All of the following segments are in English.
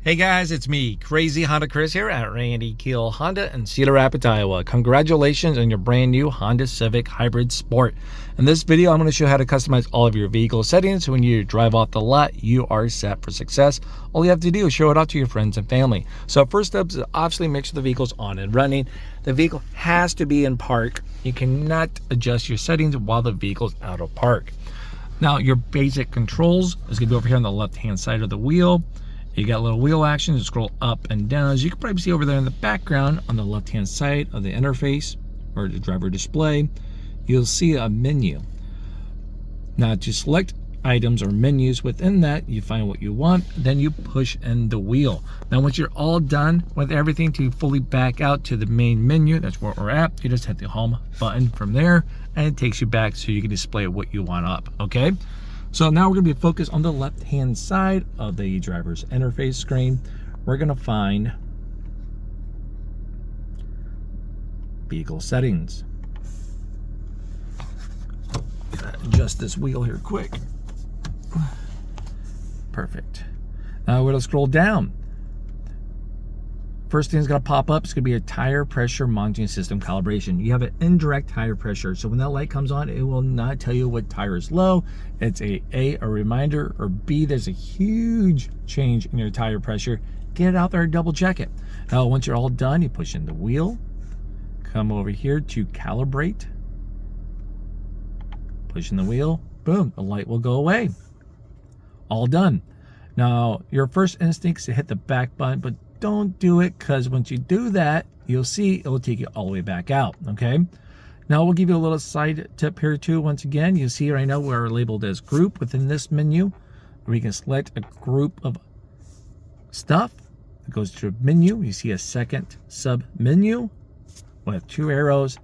Hey guys, it's me, Crazy Honda Chris here at Randy Keel Honda in Cedar Rapids, Iowa. Congratulations on your brand new Honda Civic Hybrid Sport. In this video, I'm going to show you how to customize all of your vehicle settings. So when you drive off the lot, you are set for success. All you have to do is show it off to your friends and family. So first step is obviously make sure the vehicle's on and running. The vehicle has to be in park. You cannot adjust your settings while the vehicle's out of park. Now your basic controls is going to be over here on the left-hand side of the wheel. You got little wheel actions to scroll up and down. As you can probably see over there in the background on the left-hand side of the interface or the driver display, you'll see a menu. Now to select items or menus within that, you find what you want, then you push in the wheel. Now once you're all done with everything to fully back out to the main menu, that's where we're at, you just hit the home button from there and it takes you back so you can display what you want up, okay? So now we're going to be focused on the left-hand side of the driver's interface screen. We're going to find vehicle settings. Adjust this wheel here quick. Perfect. Now we're going to scroll down. First thing that's going to pop up is going to be a tire pressure monitoring system calibration. You have an indirect tire pressure, so when that light comes on, it will not tell you what tire is low. It's a reminder, or B, there's a huge change in your tire pressure. Get it out there and double check it. Now once you're all done, you push in the wheel, come over here to calibrate, push in the wheel, boom, the light will go away. All done. Now your first instinct is to hit the back button, but don't do it, because once you do that, you'll see it will take you all the way back out, okay? Now we'll give you a little side tip here too. Once again, you see right now we're labeled as group within this menu. We can select a group of stuff. It goes to menu. You see a second sub menu with 2 arrows,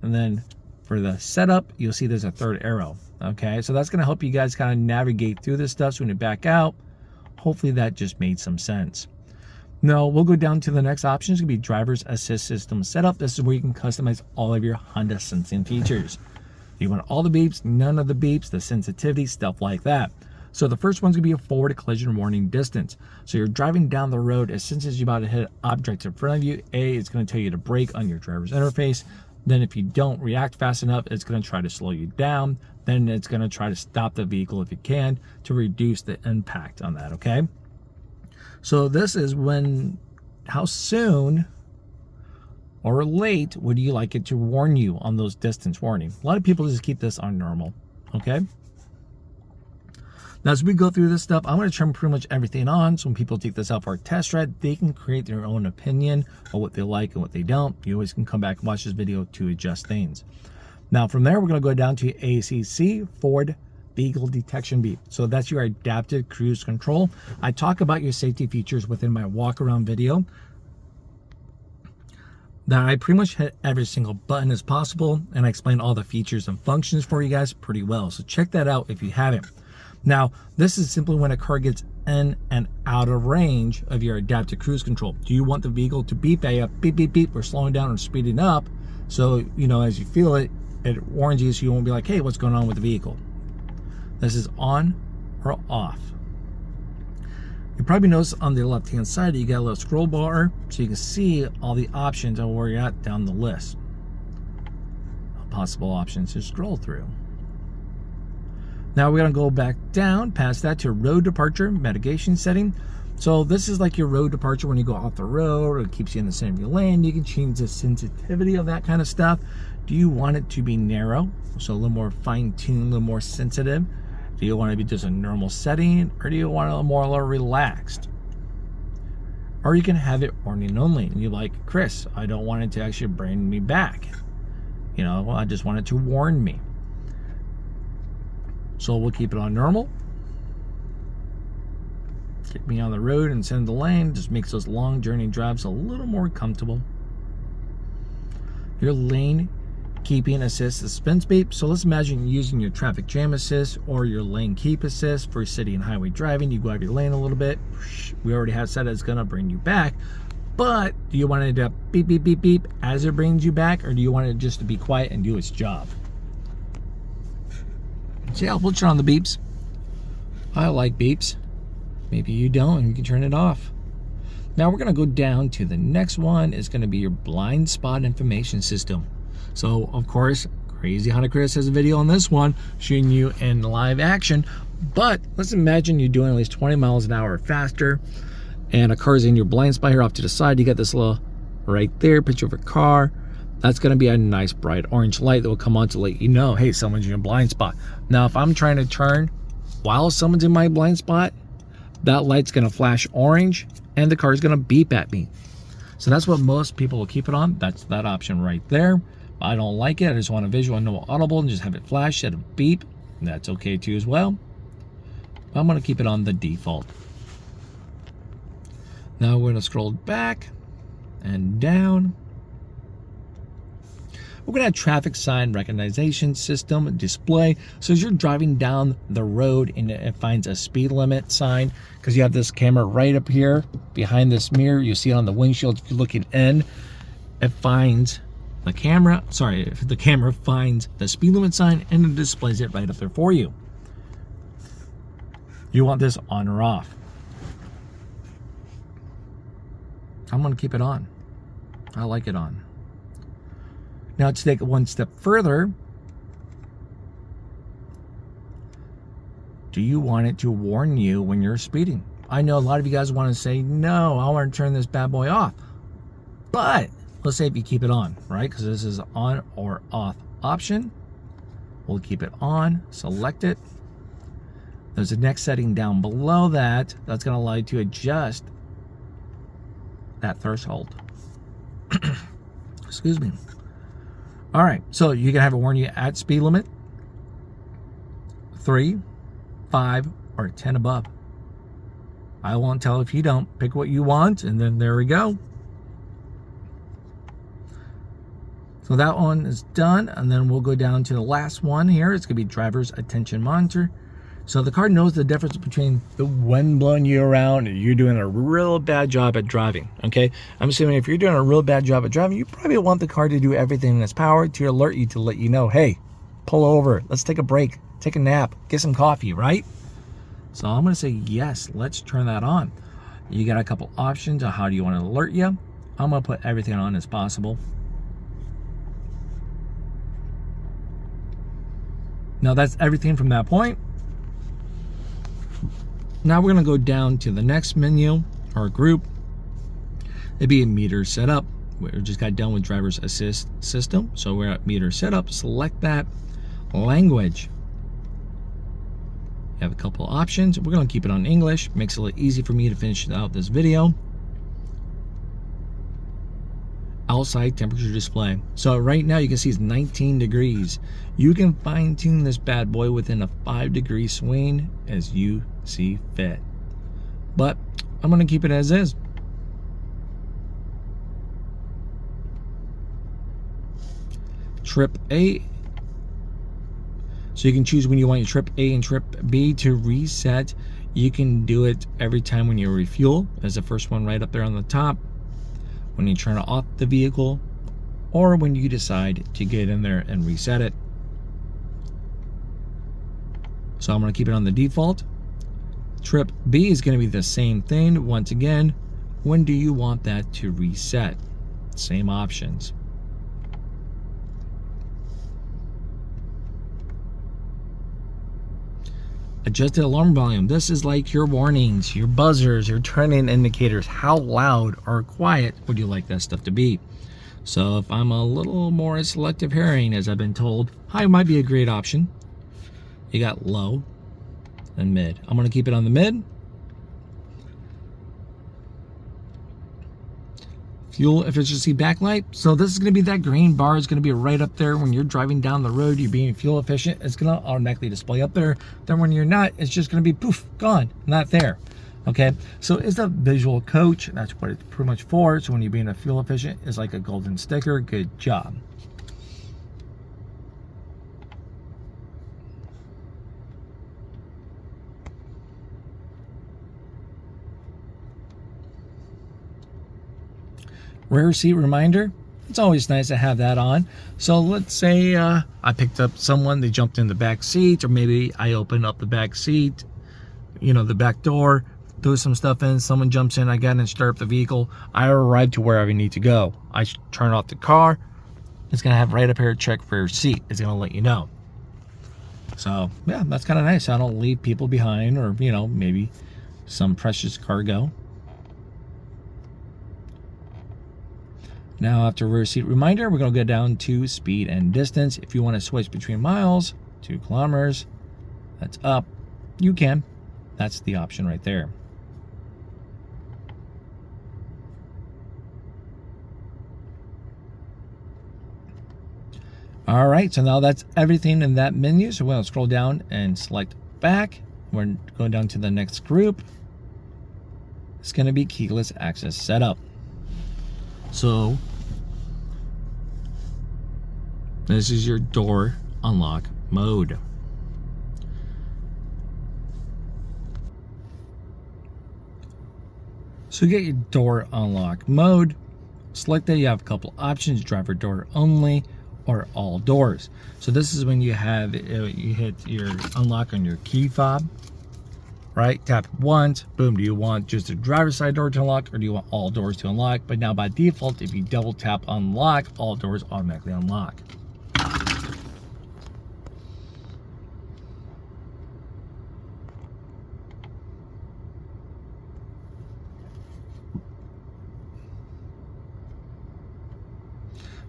and then for the setup, you'll see there's a 3rd arrow, okay? So that's going to help you guys kind of navigate through this stuff. So when you back out, hopefully that just made some sense. Now we'll go down to the next option. It's going to be driver's assist system setup. This is where you can customize all of your Honda sensing features. You want all the beeps, none of the beeps, the sensitivity, stuff like that. So the first one's going to be a forward collision warning distance. So you're driving down the road, as soon as you're about to hit an object in front of you, it's going to tell you to brake on your driver's interface. Then if you don't react fast enough, it's going to try to slow you down. Then it's going to try to stop the vehicle if you can to reduce the impact on that, okay? So this is how soon or late would you like it to warn you on those distance warnings? A lot of people just keep this on normal, okay? Now as we go through this stuff, I'm going to turn pretty much everything on, so when people take this out for a test ride, they can create their own opinion of what they like and what they don't. You always can come back and watch this video to adjust things. Now from there, we're going to go down to ACC, forward vehicle detection beep. So that's your adaptive cruise control. I talk about your safety features within my walk around video. Now I pretty much hit every single button as possible, and I explain all the features and functions for you guys pretty well. So check that out if you haven't. Now this is simply when a car gets in and out of range of your adaptive cruise control. Do you want the vehicle to beep at you, beep, beep, beep, or slowing down or speeding up? So, you know, as you feel it, it warns you so you won't be like, hey, what's going on with the vehicle? This is on or off. You probably notice on the left hand side you got a little scroll bar, so you can see all the options of where you're at down the list. Possible options to scroll through. Now we're going to go back down past that to road departure mitigation setting. So this is like your road departure when you go off the road, or it keeps you in the center of your lane. You can change the sensitivity of that kind of stuff. Do you want it to be narrow, so a little more fine-tuned, a little more sensitive? Do you want it to be just a normal setting, or do you want it more relaxed? Or you can have it warning only, and you're like, Chris, I don't want it to actually bring me back. You know, I just want it to warn me. So we'll keep it on normal. Get me on the road and send the lane. Just makes those long journey drives a little more comfortable. Your lane keeping assist suspense beep. So let's imagine using your traffic jam assist or your lane keep assist for city and highway driving. You go out of your lane a little bit. We already have said it's going to bring you back. But do you want it to beep, beep, beep, beep as it brings you back? Or do you want it just to be quiet and do its job? So yeah, we'll turn on the beeps. I like beeps. Maybe you don't, and you can turn it off. Now we're going to go down to the next one. Is going to be your blind spot information system. So of course, Crazy Hunter Chris has a video on this one showing you in live action. But let's imagine you're doing at least 20 miles an hour or faster, and a car's in your blind spot here off to the side. You got this little right there picture of a car. That's going to be a nice bright orange light that will come on to let you know, hey, someone's in your blind spot. Now, if I'm trying to turn while someone's in my blind spot, that light's going to flash orange and the car is going to beep at me. So that's what most people will keep it on. That's that option right there. I don't like it. I just want a visual and no audible and just have it flash instead of beep. That's okay too as well. I'm going to keep it on the default. Now we're going to scroll back and down. We're going to have traffic sign recognition system display. So as you're driving down the road and it finds a speed limit sign, because you have this camera right up here behind this mirror, you see it on the windshield. If you're looking in, it finds the camera. Sorry, if the camera finds the speed limit sign and it displays it right up there for you. You want this on or off? I'm going to keep it on. I like it on. Now to take it one step further, do you want it to warn you when you're speeding? I know a lot of you guys want to say, no, I want to turn this bad boy off. But let's say if you keep it on, right? Because this is on or off option. We'll keep it on, select it. There's a next setting down below that. That's going to allow you to adjust that threshold. Excuse me. All right, so you can have it warn you at speed limit, 3, 5, or 10 above. I won't tell if you don't. Pick what you want, and then there we go. So that one is done, and then we'll go down to the last one here. It's going to be driver's attention monitor. So the car knows the difference between the wind blowing you around and you're doing a real bad job at driving, okay? I'm assuming if you're doing a real bad job at driving, you probably want the car to do everything in its power to alert you, to let you know, hey, pull over, let's take a break, take a nap, get some coffee, right? So I'm gonna say, yes, let's turn that on. You got a couple options on how do you want to alert you. I'm gonna put everything on as possible. Now that's everything from that point. Now we're going to go down to the next menu or group. It'd be a meter setup. We just got done with driver's assist system. So we're at meter setup. Select that. Language. You have a couple of options. We're going to keep it on English. Makes it a little easy for me to finish out this video. Outside temperature display. So right now you can see it's 19 degrees. You can fine tune this bad boy within a 5-degree swing as you see fit. But I'm going to keep it as is. Trip A. So you can choose when you want your trip A and trip B to reset. You can do it every time when you refuel. There's the first one right up there on the top. When you turn off the vehicle, or when you decide to get in there and reset it. So I'm going to keep it on the default. Trip B is going to be the same thing. Once again, when do you want that to reset? Same options. Adjusted alarm volume. This is like your warnings, your buzzers, your turn-in indicators. How loud or quiet would you like that stuff to be? So if I'm a little more selective hearing, as I've been told, high might be a great option. You got low and mid. I'm going to keep it on the mid. Fuel efficiency backlight. So this is going to be that green bar is going to be right up there when you're driving down the road, you're being fuel efficient. It's going to automatically display up there. Then when you're not, it's just going to be poof, gone, not there. Okay, so it's a visual coach. That's what it's pretty much for. So when you're being a fuel efficient, it's like a golden sticker. Good job. Rear seat reminder. It's always nice to have that on. So let's say I picked up someone, they jumped in the back seat, or maybe I opened up the back seat, you know, the back door, throw some stuff in, someone jumps in, I got in and start up the vehicle, I arrive to wherever I need to go. I turn off the car, it's gonna have right up here, check for your seat. It's gonna let you know. So yeah, that's kind of nice. I don't leave people behind, or you know, maybe some precious cargo. Now after rear seat reminder, we're gonna go down to speed and distance. If you want to switch between miles, 2 kilometers, that's up, you can. That's the option right there. All right, so now that's everything in that menu. So we're going to scroll down and select back. We're going down to the next group. It's going to be keyless access setup. So this is your door unlock mode. So you get your door unlock mode. Select that. You have a couple options: driver door only, or all doors. So this is when you have you hit your unlock on your key fob, right? Tap it once, boom. Do you want just the driver's side door to unlock, or do you want all doors to unlock? But now by default, if you double tap unlock, all doors automatically unlock.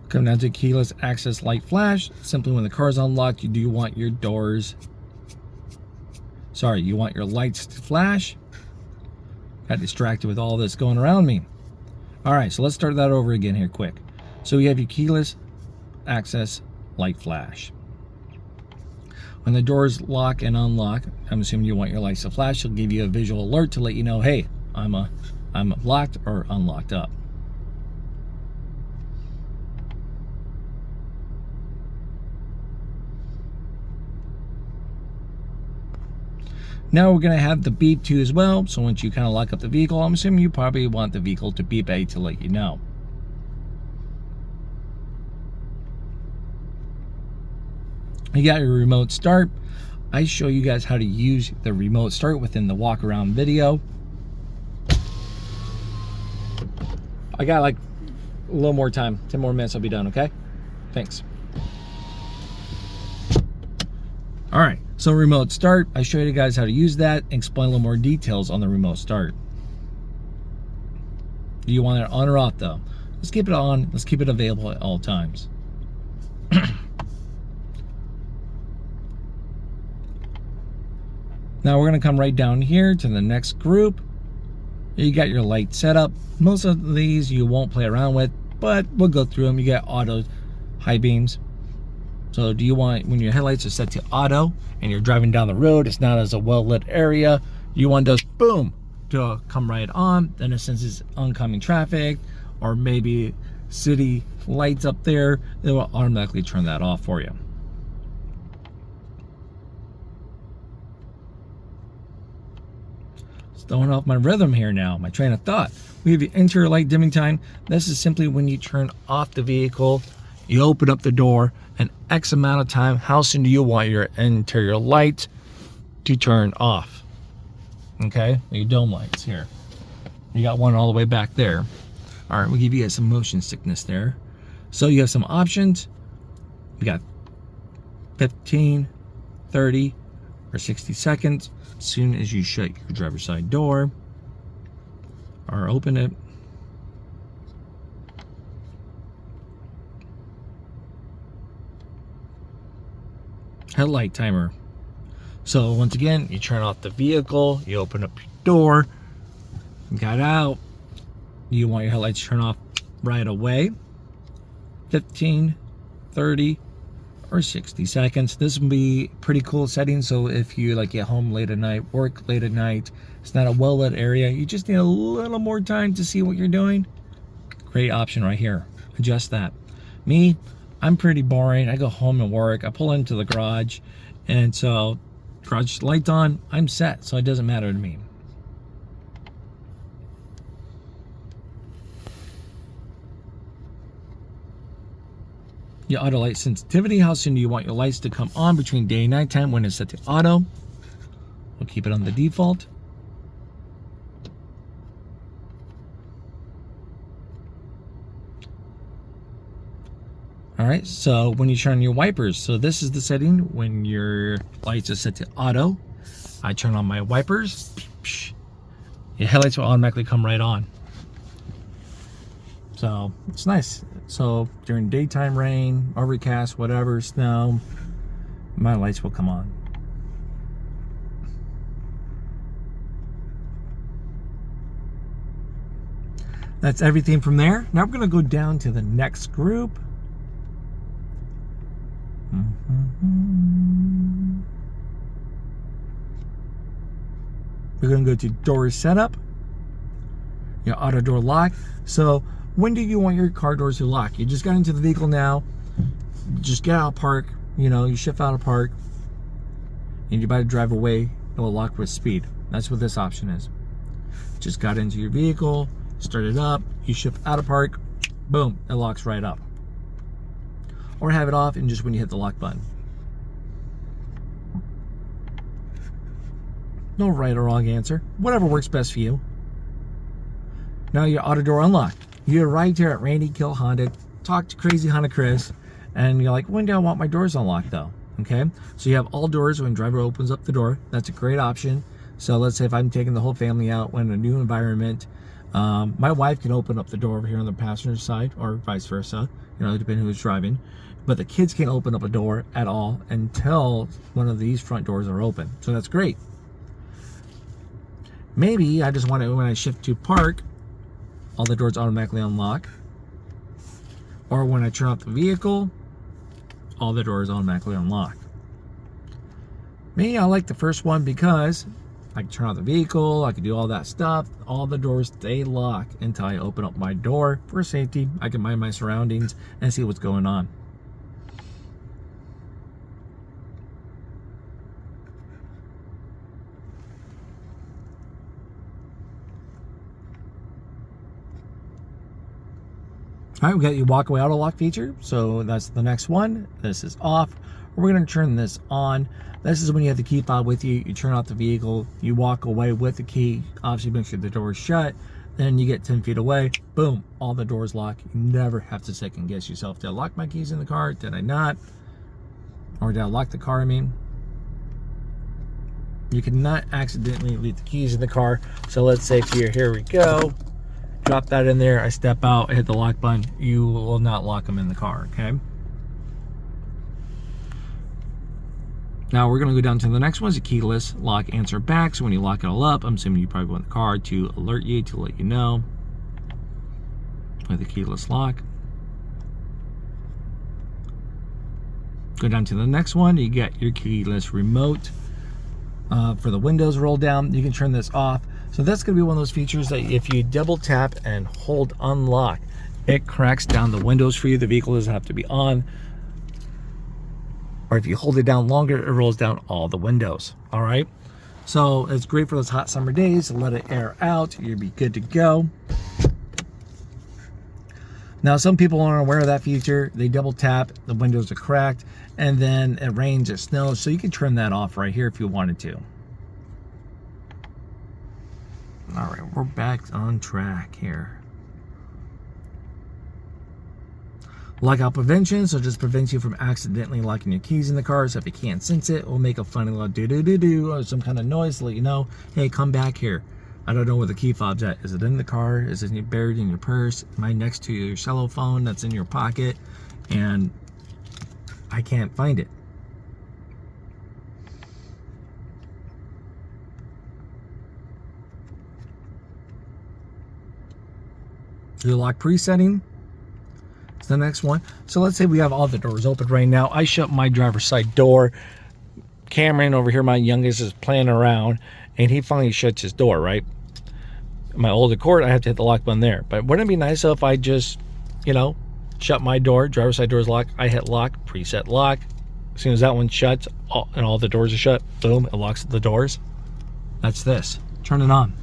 Come down to keyless access light flash. Simply when the car is unlocked, you do want your doors, you want your lights to flash. Got distracted with all this going around me. All right, so let's start that over again here quick. So we have your keyless access light flash. When the doors lock and unlock, I'm assuming you want your lights to flash. It'll give you a visual alert to let you know, hey, I'm locked or unlocked up. Now we're going to have the beep too as well. So once you kind of lock up the vehicle, I'm assuming you probably want the vehicle to beep at you to let you know. You got your remote start. I show you guys how to use the remote start within the walk around video. I got like a little more time, 10 more minutes, I'll be done, okay? Thanks. All right, so remote start, I showed you guys how to use that, and explain a little more details on the remote start. Do you want it on or off though? Let's keep it on, let's keep it available at all times. Now we're gonna come right down here to the next group. You got your light setup. Most of these you won't play around with, but we'll go through them. You got auto high beams. So do you want, when your headlights are set to auto and you're driving down the road, it's not as a well-lit area, you want those, boom, to come right on. Then it senses oncoming traffic or maybe city lights up there, it will automatically turn that off for you. Throwing off my rhythm here now, my train of thought. We have your interior light dimming time. This is simply when you turn off the vehicle, you open up the door, and X amount of time, how soon do you want your interior light to turn off? Okay, your dome lights here. You got one all the way back there. All right, we'll give you guys some motion sickness there. So you have some options. We got 15, 30, or 60 seconds. As soon as you shut your driver's side door or open it, headlight timer. So once again, you turn off the vehicle, you open up your door, you got out, you want your headlights to turn off right away. 15, 30, or 60 seconds. This would be pretty cool setting. So if you like get home late at night, work late at night, it's not a well-lit area, you just need a little more time to see what you're doing, great option right here. Adjust that. Me, I'm pretty boring. I go home and work, I pull into the garage, and so garage lights on, I'm set, so it doesn't matter to me. Your auto light sensitivity, how soon do you want your lights to come on between day and nighttime when it's set to auto? We'll keep it on the default. All right, so when you turn on your wipers, so this is the setting when your lights are set to auto. I turn on my wipers, your headlights will automatically come right on. So it's nice. So during daytime rain, overcast, whatever, snow, my lights will come on. That's everything from there. Now we're going to go down to the next group. We're going to go to door setup, your auto door lock. So when do you want your car doors to lock? You just got into the vehicle now, just get out of park, you shift out of park, and you're about to drive away, it will lock with speed. That's what this option is. Just got into your vehicle, start it up, you shift out of park, boom, it locks right up. Or have it off and just when you hit the lock button. No right or wrong answer. Whatever works best for you. Now your auto door unlock. You arrived here at Randy Kill Honda, talk to Crazy Honda Chris, and you're like, when do I want my doors unlocked though? Okay, so you have all doors when driver opens up the door. That's a great option. So let's say if I'm taking the whole family out when a new environment, my wife can open up the door over here on the passenger side or vice versa, depending who's driving. But the kids can't open up a door at all until one of these front doors are open. So that's great. Maybe I just want it when I shift to park, all the doors automatically unlock. Or when I turn off the vehicle, all the doors automatically unlock. Me, I like the first one because I can turn off the vehicle, I can do all that stuff. All the doors stay locked until I open up my door for safety. I can mind my surroundings and see what's going on. All right, we got your walk away auto lock feature. So that's the next one. This is off. We're going to turn this on. This is when you have the key fob with you. You turn off the vehicle. You walk away with the key. Obviously, make sure the door is shut. Then you get 10 feet away. Boom, all the doors lock. You never have to second guess yourself. Did I lock my keys in the car? Did I not? Or did I lock the car, You cannot accidentally leave the keys in the car. So let's say here we go. Drop that in there, I step out, I hit the lock button, you will not lock them in the car, okay? Now we're gonna go down to the next one, is a keyless lock answer back. So when you lock it all up, I'm assuming you probably want the car to alert you, to let you know. With the keyless lock. Go down to the next one, you get your keyless remote. For the windows roll down, you can turn this off. So that's going to be one of those features that if you double tap and hold unlock, it cracks down the windows for you. The vehicle doesn't have to be on. Or if you hold it down longer, it rolls down all the windows. All right. So it's great for those hot summer days. Let it air out. You'll be good to go. Now, some people aren't aware of that feature. They double tap, the windows are cracked, and then it rains or snows. So you can turn that off right here if you wanted to. All right, we're back on track here. Lockout prevention, so just prevents you from accidentally locking your keys in the car. So if you can't sense it, it will make a funny little do-do-do-do or some kind of noise to let you know, hey, come back here. I don't know where the key fob's at. Is it in the car? Is it buried in your purse? Am I next to your cell phone that's in your pocket? And I can't find it. Your lock presetting is the next one. So let's say we have all the doors open right now. I shut my driver's side door. Cameron over here, my youngest, is playing around, and he finally shuts his door, right? My older Accord, I have to hit the lock button there. But wouldn't it be nice if I just, shut my door, driver's side door is locked, I hit lock, preset lock. As soon as that one shuts and all the doors are shut, boom, it locks the doors. That's this. Turn it on.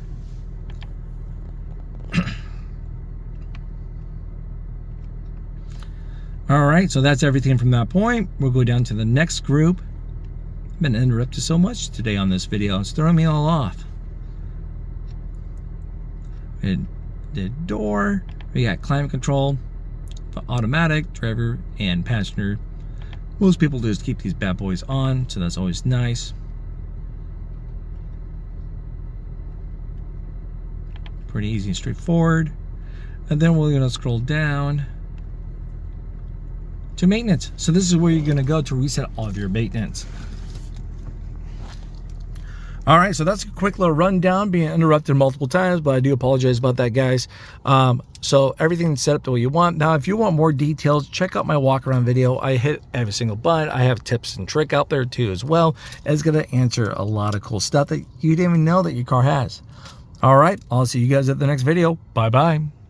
All right, so that's everything from that point. We'll go down to the next group. I've been interrupted so much today on this video. It's throwing me all off. The door, we got climate control, the automatic, driver, and passenger. Most people just keep these bad boys on, so that's always nice. Pretty easy and straightforward. And then we're going to scroll down to maintenance. So this is where you're going to go to reset all of your maintenance. All right, so that's a quick little rundown, being interrupted multiple times, but I do apologize about that, guys. So everything's set up the way you want. Now, if you want more details, check out my walk around video. I hit every single button. I have tips and trick out there too as well. It's going to answer a lot of cool stuff that you didn't even know that your car has. All right, I'll see you guys at the next video. Bye-bye.